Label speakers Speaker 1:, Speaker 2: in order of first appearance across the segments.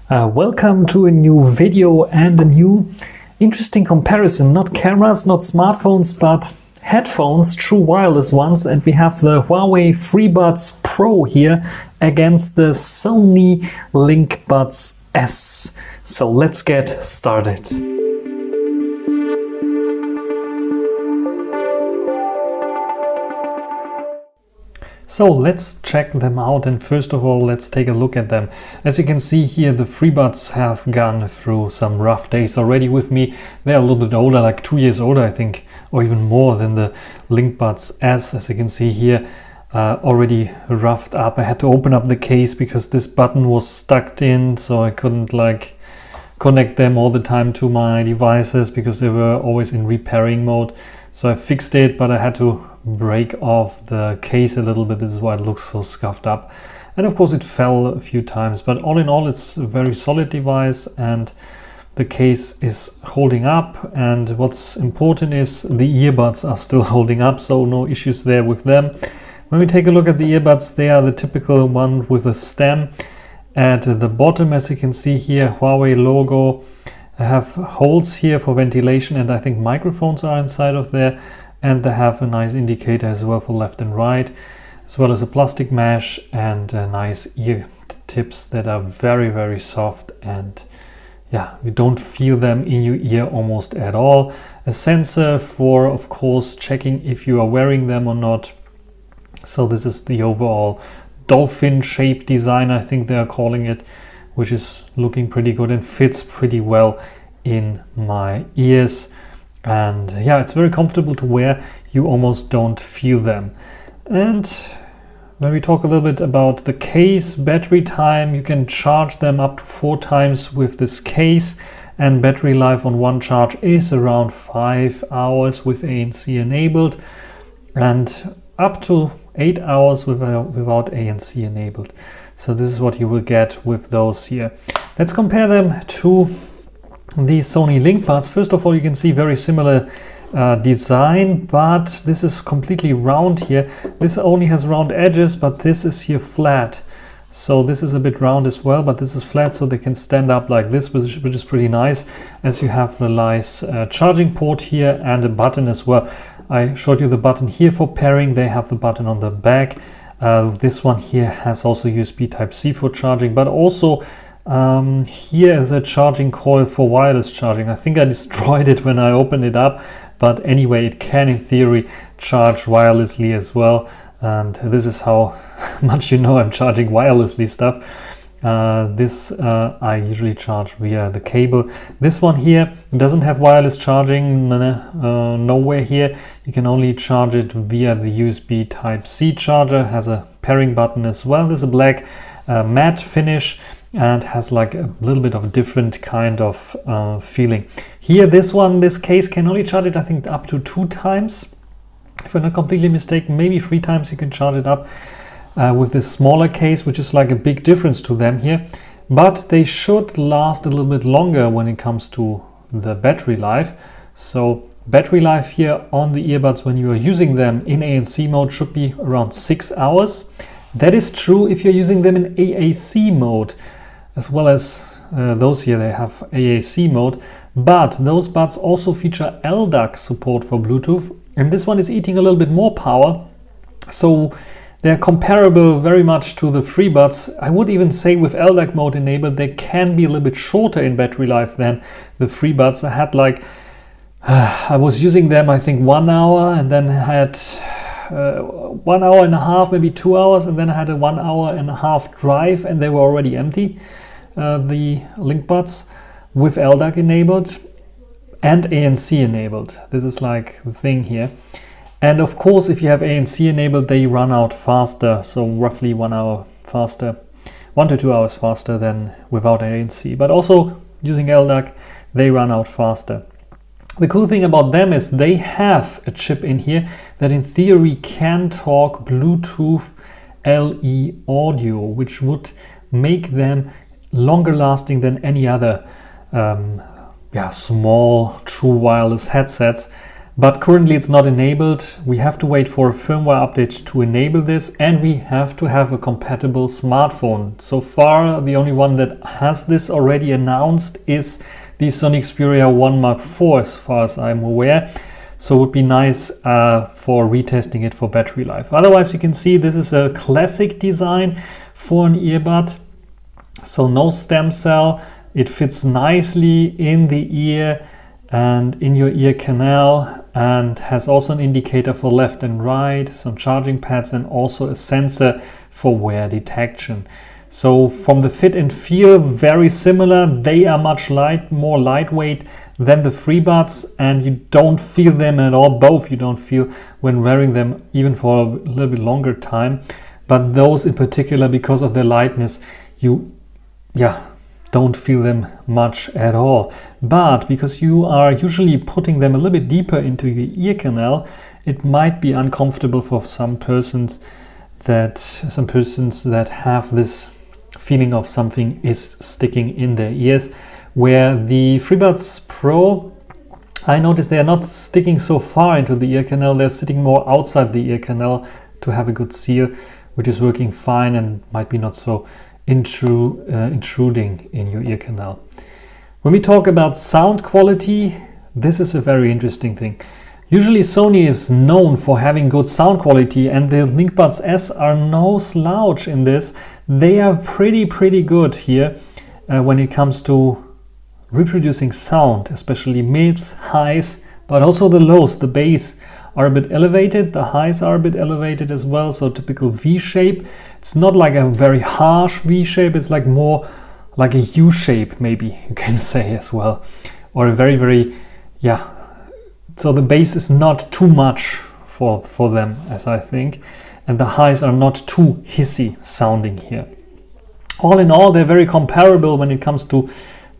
Speaker 1: Welcome to a new video and a new interesting comparison. Not cameras, not smartphones, but headphones, true wireless ones. And we have the Huawei FreeBuds Pro here against the Sony Linkbuds S. So let's get started. So let's check them out, and first of all let's take a look at them. As you can see here, the FreeBuds have gone through some rough days already with me. They're a little bit older, like 2 years older I think, or even more than the Linkbuds S. As you can see here, already roughed up. I had to open up the case because this button was stuck in, so I couldn't like connect them all the time to my devices because they were always in repairing mode. So I fixed it, but I had to break off the case a little bit. This is why it looks so scuffed up. And of course it fell a few times, but all in all it's a very solid device and the case is holding up. And what's important is the earbuds are still holding up, so no issues there with them. When we take a look at the earbuds, they are the typical one with a stem. At the bottom, as you can see here, Huawei logo. I have holes here for ventilation, and I think microphones are inside of there. And they have a nice indicator as well for left and right, as well as a plastic mesh and nice ear tips that are very, very soft. And yeah, you don't feel them in your ear almost at all. A sensor for, of course, checking if you are wearing them or not. So this is the overall dolphin shaped design, I think they are calling it, which is looking pretty good and fits pretty well in my ears. And yeah, it's very comfortable to wear. You almost don't feel them. And when we talk a little bit about the case, battery time, you can charge them up to 4 times with this case. And battery life on one charge is around 5 hours with ANC enabled. And up to 8 hours without ANC enabled. So this is what you will get with those here. Let's compare them to the Sony Linkbuds. First of all, you can see very similar design, but this is completely round here. This only has round edges, but this is here flat. So this is a bit round as well, but this is flat, so they can stand up like this, which is pretty nice, as you have the nice charging port here and a button as well. I showed you the button here for pairing. They have the button on the back. This one here has also USB Type-C for charging, but also here is a charging coil for wireless charging. I think I destroyed it when I opened it up, but anyway, it can in theory charge wirelessly as well. And this is how much you know I'm charging wirelessly stuff. This I usually charge via the cable. This one here doesn't have wireless charging, nowhere here. You can only charge it via the USB Type-C charger. Has a pairing button as well. There's a black matte finish and has like a little bit of a different kind of feeling. Here, this case can only charge it, I think, up to 2 times. If I'm not completely mistaken, maybe 3 times you can charge it up. With this smaller case, which is like a big difference to them here, but they should last a little bit longer when it comes to the battery life. So battery life here on the earbuds when you are using them in ANC mode should be around 6 hours. That is true if you're using them in AAC mode, as well as those here, they have AAC mode, but those buds also feature LDAC support for Bluetooth, and this one is eating a little bit more power. So they're comparable very much to the FreeBuds. I would even say with LDAC mode enabled, they can be a little bit shorter in battery life than the FreeBuds. I had like, I was using them I think 1 hour, and then I had 1 hour and a half, maybe 2 hours, and then I had a 1 hour and a half drive, and they were already empty. The Linkbuds with LDAC enabled and ANC enabled. This is like the thing here. And of course, if you have ANC enabled, they run out faster, so roughly 1 hour faster, 1 to 2 hours faster than without ANC. But also using LDAC, they run out faster. The cool thing about them is they have a chip in here that in theory can talk Bluetooth LE audio, which would make them longer lasting than any other small true wireless headsets. but currently it's not enabled. We have to wait for a firmware update to enable this, and we have to have a compatible smartphone. So far, the only one that has this already announced is the Sony Xperia 1 Mark IV, as far as I'm aware. So it would be nice for retesting it for battery life. Otherwise, you can see this is a classic design for an earbud. So no stem cell. It fits nicely in the ear and in your ear canal, and has also an indicator for left and right, some charging pads, and also a sensor for wear detection. So from the fit and feel, very similar. They are much more lightweight than the FreeBuds, and you don't feel them at all. Both you don't feel when wearing them, even for a little bit longer time. But those in particular, because of their lightness, you don't feel them much at all. But because you are usually putting them a little bit deeper into your ear canal, it might be uncomfortable for some persons that have this feeling of something is sticking in their ears. Where the FreeBuds Pro, I noticed they are not sticking so far into the ear canal. They're sitting more outside the ear canal to have a good seal, which is working fine and might be not so intruding in your ear canal. When we talk about sound quality, this is a very interesting thing. Usually Sony is known for having good sound quality, and the Linkbuds S are no slouch in this. They are pretty good here when it comes to reproducing sound, especially mids, highs, but also the lows. The bass are a bit elevated, the highs are a bit elevated as well, so typical V shape. It's not like a very harsh V shape, it's like more like a U shape, maybe you can say as well, or a very so the bass is not too much for them, as I think, and the highs are not too hissy sounding here. All in all, they're very comparable when it comes to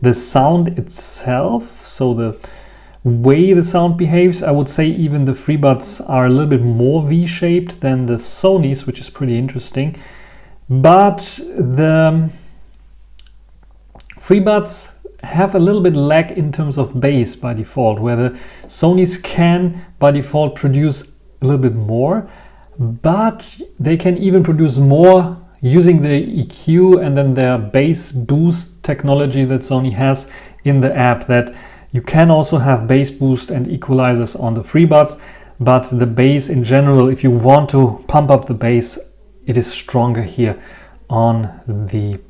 Speaker 1: the sound itself, so the way the sound behaves. I would say even the FreeBuds are a little bit more V-shaped than the Sonys, which is pretty interesting. But the FreeBuds have a little bit lag in terms of bass by default, where the Sonys can by default produce a little bit more, but they can even produce more using the EQ and then their bass boost technology that Sony has in the app, that you can also have bass boost and equalizers on the FreeBuds, but the bass in general, if you want to pump up the bass, it is stronger here on the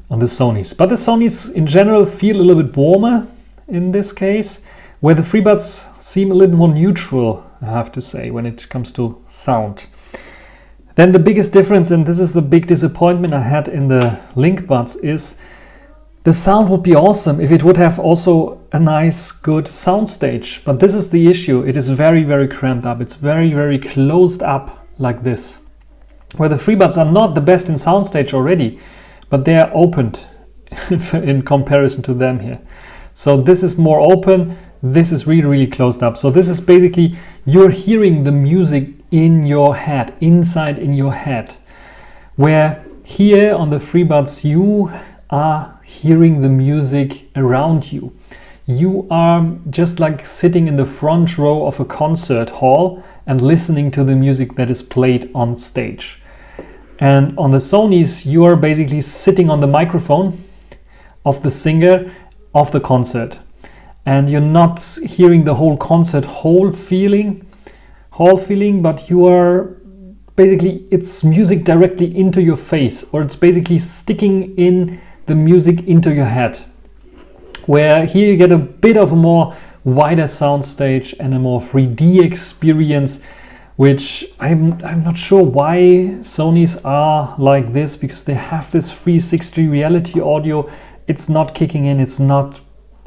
Speaker 1: Sonys. But the Sonys in general feel a little bit warmer in this case, where the FreeBuds seem a little more neutral, I have to say, when it comes to sound. Then the biggest difference, and this is the big disappointment I had in the Linkbuds, is the sound would be awesome if it would have also a nice, good soundstage. But this is the issue. It is very cramped up. It's very closed up like this. Where the FreeBuds are not the best in soundstage already, but they are opened in comparison to them here. So this is more open. This is really closed up. So this is basically, you're hearing the music in your head, inside in your head. Where here on the FreeBuds, you are hearing the music around you. You are just like sitting in the front row of a concert hall and listening to the music that is played on stage. And on the Sonys, you are basically sitting on the microphone of the singer of the concert. And you're not hearing the whole concert hall feeling, but you are basically, it's music directly into your face, or it's basically sticking in the music into your head. Where here you get a bit of a more wider soundstage and a more 3D experience, which I'm not sure why Sonys are like this, because they have this 360 reality audio. It's not kicking in, it's not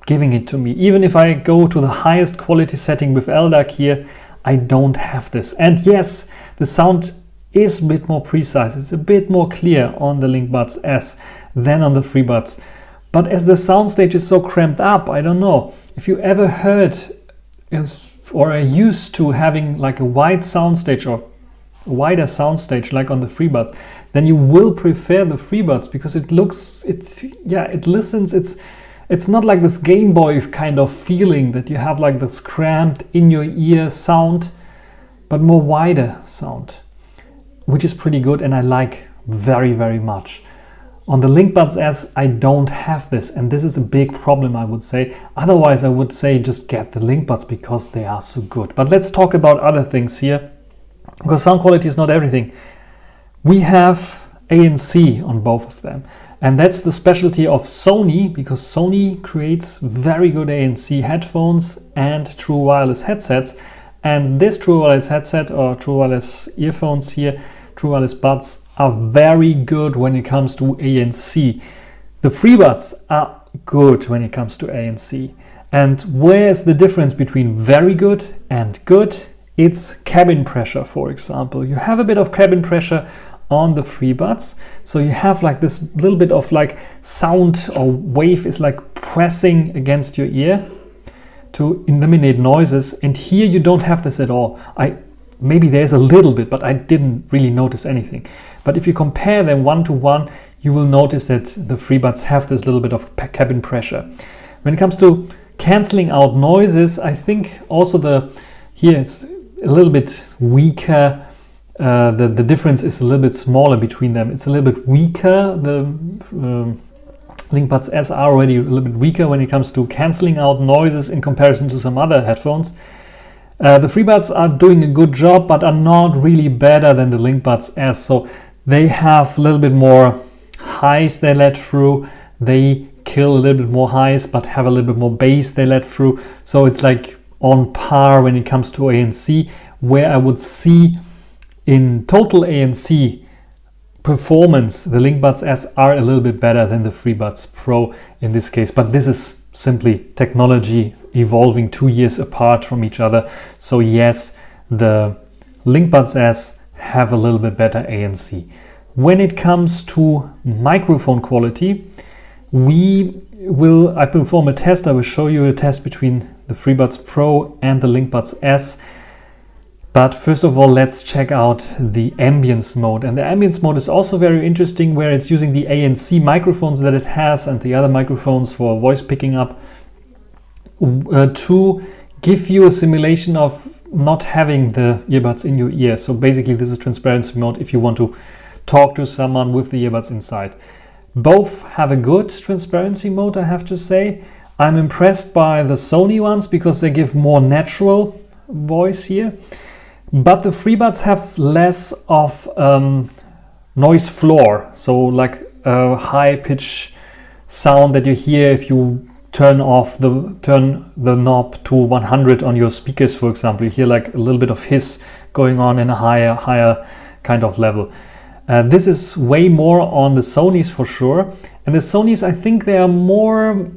Speaker 1: giving it to me. Even if I go to the highest quality setting with LDAC here, I don't have this. And yes, the sound is a bit more precise. It's a bit more clear on the Linkbuds S than on the FreeBuds. But as the soundstage is so cramped up, I don't know. If you ever heard or are used to having like a wide soundstage or a wider soundstage like on the FreeBuds, then you will prefer the FreeBuds, because it listens, it's It's not like this Game Boy kind of feeling that you have like this cramped in your ear sound, but more wider sound, which is pretty good and I like very, very much. On the Linkbuds S, I don't have this, and this is a big problem, I would say. Otherwise, I would say just get the Linkbuds because they are so good. But let's talk about other things here, because sound quality is not everything. We have ANC on both of them, and that's the specialty of Sony, because Sony creates very good ANC headphones and true wireless headsets. And this true wireless headset or true wireless earphones here, true wireless buds, are very good when it comes to ANC. The FreeBuds are good when it comes to ANC. And where's the difference between very good and good? It's cabin pressure, for example. You have a bit of cabin pressure on the FreeBuds, so you have like this little bit of like sound or wave is like pressing against your ear to eliminate noises, and here you don't have this at all. Maybe there's a little bit, but I didn't really notice anything. But if you compare them one to one, you will notice that the FreeBuds have this little bit of cabin pressure. When it comes to canceling out noises, I think also here it's a little bit weaker. The difference is a little bit smaller between them. It's a little bit weaker. The Linkbuds S are already a little bit weaker when it comes to canceling out noises in comparison to some other headphones. The FreeBuds are doing a good job, but are not really better than the Linkbuds S. So they have a little bit more highs they let through. They kill a little bit more highs, but have a little bit more bass they let through. So it's like on par when it comes to ANC, where I would see in total ANC performance, the Linkbuds S are a little bit better than the FreeBuds Pro in this case. But this is simply technology evolving 2 years apart from each other. So yes, the Linkbuds S have a little bit better ANC. When it comes to microphone quality, I perform a test. I will show you a test between the FreeBuds Pro and the Linkbuds S. But first of all, let's check out the ambience mode. And the ambience mode is also very interesting, where it's using the ANC microphones that it has and the other microphones for voice picking up to give you a simulation of not having the earbuds in your ear. So basically this is transparency mode if you want to talk to someone with the earbuds inside. Both have a good transparency mode, I have to say. I'm impressed by the Sony ones because they give more natural voice here. But the FreeBuds have less of noise floor, so like a high pitch sound that you hear if you turn the knob to 100 on your speakers, for example. You hear like a little bit of hiss going on in a higher kind of level. This is way more on the Sonys for sure. And the Sonys, I think they are more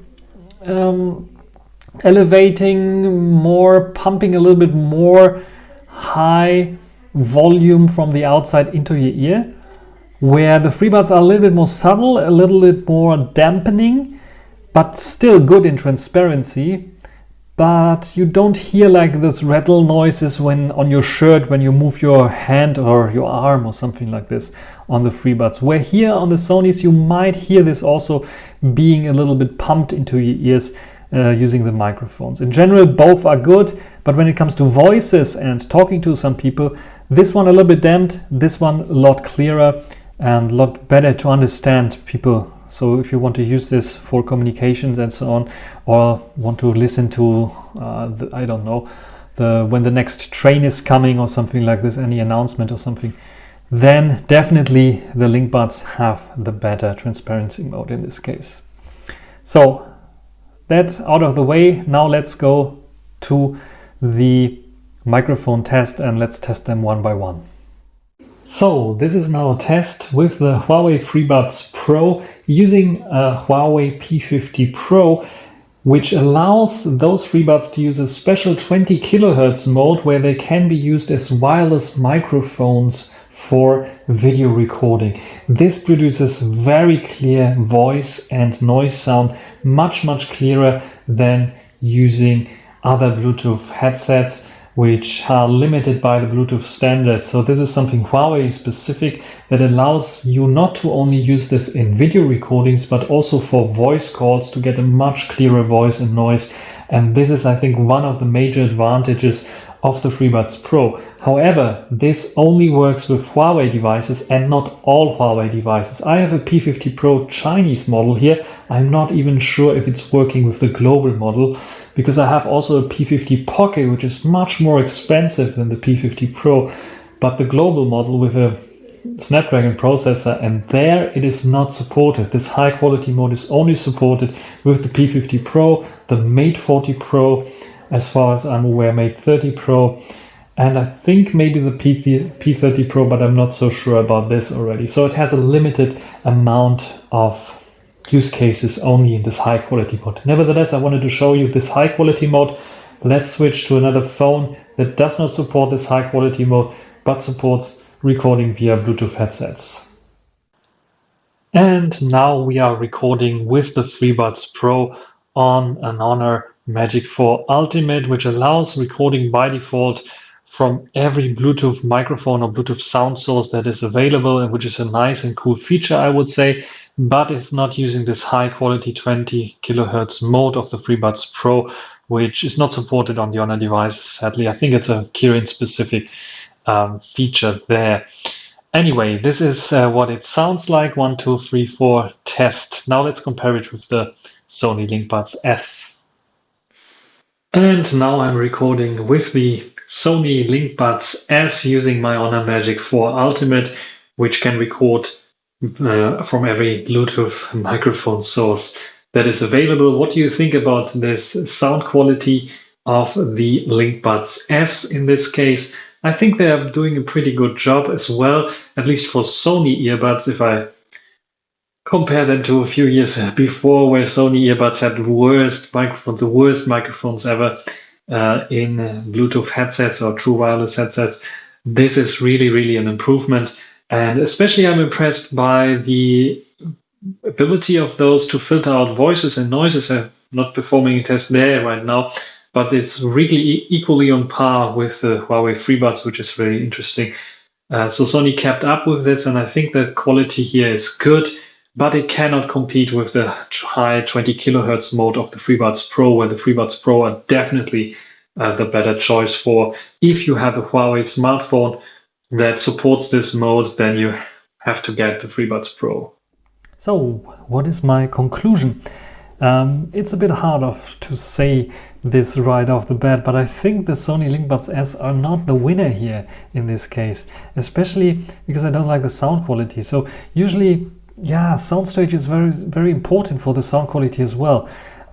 Speaker 1: elevating, more pumping a little bit more high volume from the outside into your ear, where the FreeBuds are a little bit more subtle, a little bit more dampening, but still good in transparency. But you don't hear like those rattle noises when on your shirt when you move your hand or your arm or something like this on the FreeBuds. Where here on the Sonys you might hear this also being a little bit pumped into your ears using the microphones. In general, both are good, but when it comes to voices and talking to some people, this one a little bit damped, this one a lot clearer and a lot better to understand people. So if you want to use this for communications and so on, or want to listen to, I don't know, when the next train is coming or something like this, any announcement or something, then definitely the Linkbuds have the better transparency mode in this case. So that's out of the way. Now let's go to the microphone test and let's test them one by one. So this is now a test with the Huawei FreeBuds Pro using a Huawei P50 Pro, which allows those FreeBuds to use a special 20 kHz mode where they can be used as wireless microphones for video recording. This produces very clear voice and noise sound, much clearer than using other Bluetooth headsets which are limited by the Bluetooth standard. So this is something Huawei specific that allows you not to only use this in video recordings, but also for voice calls to get a much clearer voice and noise. And this is, I think, one of the major advantages of the FreeBuds Pro. However, this only works with Huawei devices and not all Huawei devices. I have a P50 Pro Chinese model here. I'm not even sure if it's working with the global model, because I have also a P50 Pocket, which is much more expensive than the P50 Pro, but the global model with a Snapdragon processor, and there it is not supported. This high quality mode is only supported with the P50 Pro, the Mate 40 Pro, as far as I'm aware, Mate 30 Pro, and I think maybe the P30 Pro, but I'm not so sure about this already. So it has a limited amount of use cases only in this high quality mode. Nevertheless, I wanted to show you this high quality mode. Let's switch to another phone that does not support this high quality mode, but supports recording via Bluetooth headsets. And now we are recording with the FreeBuds Pro on an Honor Magic 4 Ultimate, which allows recording by default from every Bluetooth microphone or Bluetooth sound source that is available, and which is a nice and cool feature, I would say, but it's not using this high quality 20 kilohertz mode of the FreeBuds Pro, which is not supported on the Honor devices, sadly. I think it's a Kirin specific feature there. Anyway, this is what it sounds like. 1, 2, 3, 4 test. Now let's compare it with the Sony Linkbuds S. And now I'm recording with the Sony Linkbuds S using my Honor Magic 4 Ultimate, which can record from every Bluetooth microphone source that is available. What do you think about this sound quality of the Linkbuds S in this case? I think they are doing a pretty good job as well, at least for Sony earbuds, if I compare them to a few years before, where Sony earbuds had the worst microphones ever in Bluetooth headsets or true wireless headsets. This is really, really an improvement. And especially I'm impressed by the ability of those to filter out voices and noises. I'm not performing a test there right now, but it's really equally on par with the Huawei FreeBuds, which is very interesting. So Sony kept up with this, and I think the quality here is good, but it cannot compete with the high 20 kilohertz mode of the FreeBuds Pro, where the FreeBuds Pro are definitely the better choice for. If you have a Huawei smartphone that supports this mode, then you have to get the FreeBuds Pro. So what is my conclusion? It's a bit hard to say this right off the bat, but I think the Sony Linkbuds S are not the winner here in this case, especially because I don't like the sound quality. So usually, yeah, soundstage is very, very important for the sound quality as well.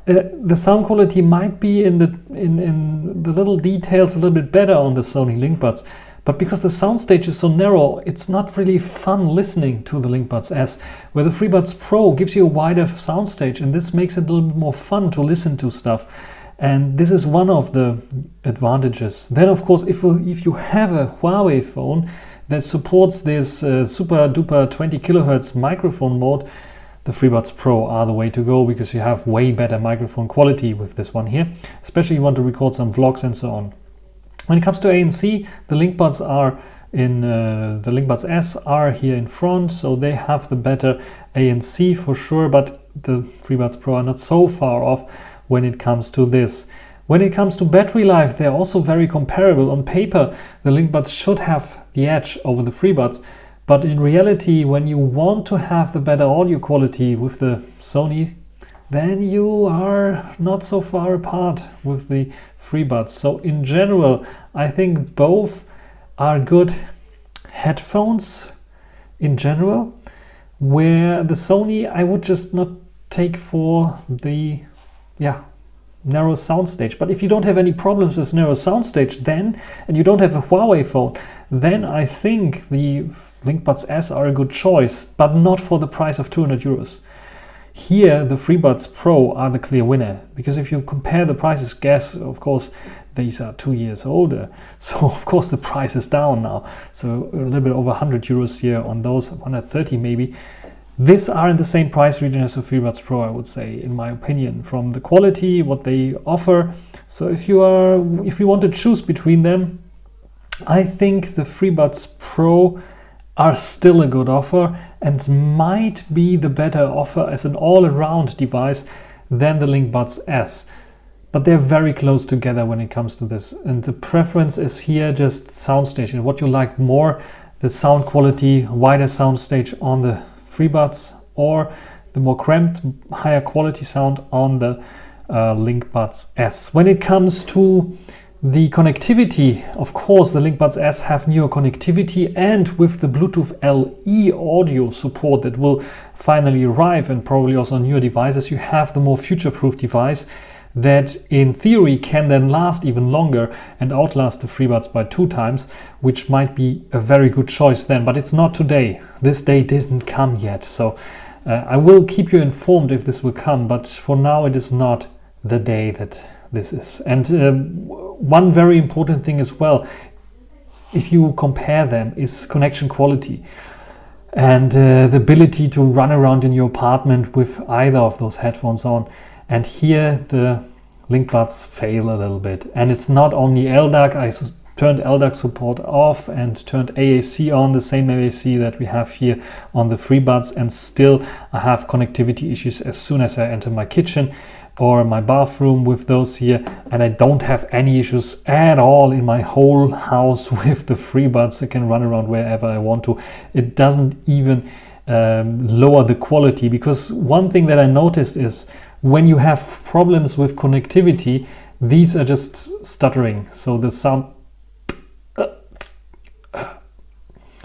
Speaker 1: The sound quality might be in the little details a little bit better on the Sony Linkbuds, but because the soundstage is so narrow, it's not really fun listening to the Linkbuds S, where the FreeBuds Pro gives you a wider soundstage, and this makes it a little bit more fun to listen to stuff. And this is one of the advantages. Then, of course, if you have a Huawei phone that supports this super duper 20 kilohertz microphone mode, the FreeBuds Pro are the way to go, because you have way better microphone quality with this one here, especially if you want to record some vlogs and so on. When it comes to ANC, the Linkbuds are in the Linkbuds S are here in front, so they have the better ANC for sure, but the FreeBuds Pro are not so far off when it comes to this. When it comes to battery life, they're also very comparable. On paper, the Linkbuds should have the edge over the FreeBuds, but in reality, when you want to have the better audio quality with the Sony, then you are not so far apart with the FreeBuds. So in general, I think both are good headphones in general, where the Sony I would just not take for the narrow soundstage. But if you don't have any problems with narrow soundstage then, and you don't have a Huawei phone, then I think the Linkbuds S are a good choice, but not for the price of 200 euros. Here, the FreeBuds Pro are the clear winner, because if you compare the prices, guess, of course, these are 2 years older. So, of course, the price is down now. So, a little bit over 100 euros here on those, 130 maybe. These are in the same price region as the FreeBuds Pro, I would say, in my opinion, from the quality, what they offer. So if you want to choose between them, I think the FreeBuds Pro are still a good offer and might be the better offer as an all-around device than the Linkbuds S. But they're very close together when it comes to this. And the preference is here just soundstage and what you like more, the sound quality, wider soundstage on the FreeBuds or the more cramped, higher quality sound on the Linkbuds S. When it comes to the connectivity, of course, the Linkbuds S have newer connectivity, and with the Bluetooth LE audio support that will finally arrive and probably also on newer devices, you have the more future-proof device that in theory can then last even longer and outlast the FreeBuds by 2 times, which might be a very good choice then, but it's not today. This day didn't come yet, so I will keep you informed if this will come, but for now it is not the day that this is. And one very important thing as well, if you compare them, is connection quality and the ability to run around in your apartment with either of those headphones on. And here the Linkbuds fail a little bit. And it's not only LDAC, I turned LDAC support off and turned AAC on, the same AAC that we have here on the FreeBuds, and still I have connectivity issues as soon as I enter my kitchen or my bathroom with those here, and I don't have any issues at all in my whole house with the FreeBuds. I can run around wherever I want to. It doesn't even lower the quality, because one thing that I noticed is when you have problems with connectivity, these are just stuttering. So the sound,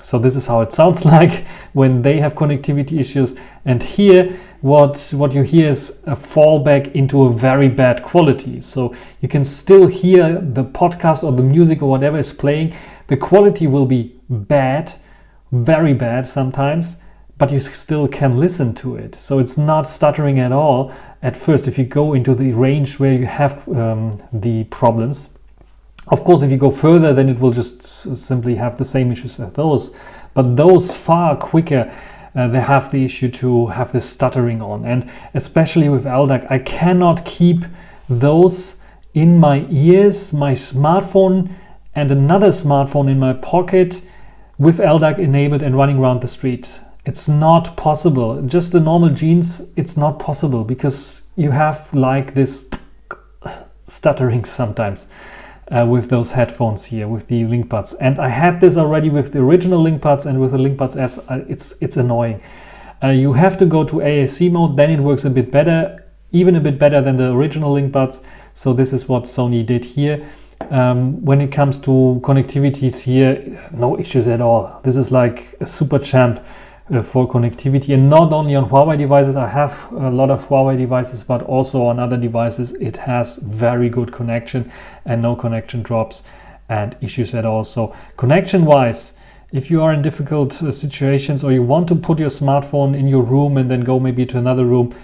Speaker 1: so this is how it sounds like when they have connectivity issues. And here, what you hear is a fallback into a very bad quality. So you can still hear the podcast or the music or whatever is playing. The quality will be bad, very bad sometimes, but you still can listen to it. So it's not stuttering at all at first if you go into the range where you have the problems. Of course, if you go further, then it will just simply have the same issues as those. But those far quicker, they have the issue to have this stuttering on. And especially with LDAC, I cannot keep those in my ears, my smartphone and another smartphone in my pocket with LDAC enabled and running around the street. It's not possible. Just the normal jeans, it's not possible, because you have like this stuttering sometimes with those headphones here, with the Linkbuds. And I had this already with the original Linkbuds, and with the Linkbuds S, it's annoying. You have to go to AAC mode, then it works a bit better, even a bit better than the original Linkbuds. So this is what Sony did here. When it comes to connectivities here, no issues at all. This is like a super champ for connectivity, and not only on Huawei devices. I have a lot of Huawei devices, but also on other devices it has very good connection and no connection drops and issues at all. So connection wise, if you are in difficult situations or you want to put your smartphone in your room and then go maybe to another room,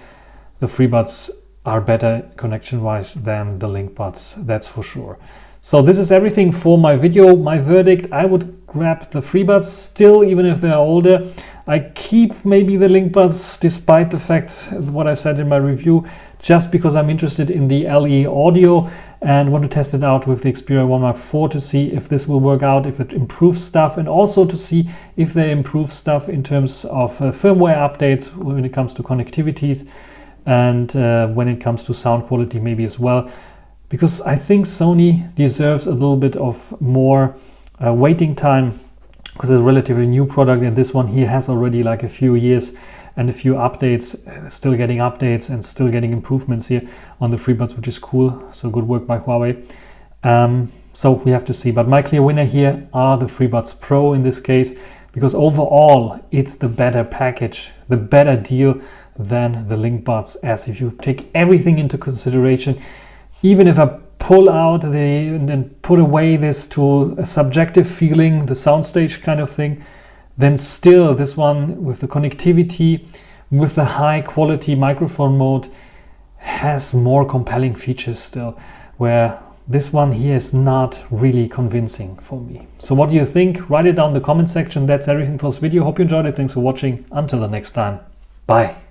Speaker 1: the FreeBuds are better connection wise than the Linkbuds, that's for sure. So this is everything for my video. My verdict, I would grab the FreeBuds still, even if they're older. I keep maybe the Linkbuds despite the fact what I said in my review, just because I'm interested in the LE audio and want to test it out with the Xperia 1 Mark IV to see if this will work out, if it improves stuff, and also to see if they improve stuff in terms of firmware updates when it comes to connectivities and when it comes to sound quality maybe as well. Because I think Sony deserves a little bit of more waiting time, because it's a relatively new product, and this one here has already like a few years and a few updates, still getting updates and still getting improvements here on the FreeBuds, which is cool. So good work by Huawei. So we have to see, but my clear winner here are the FreeBuds Pro in this case, because overall it's the better package, the better deal than the Linkbuds S. If you take everything into consideration, even if I pull out and then put away this to a subjective feeling, the soundstage kind of thing, then still this one with the connectivity, with the high quality microphone mode, has more compelling features still, where this one here is not really convincing for me. So what do you think? Write it down in the comment section. That's everything for this video. Hope you enjoyed it. Thanks for watching. Until the next time. Bye.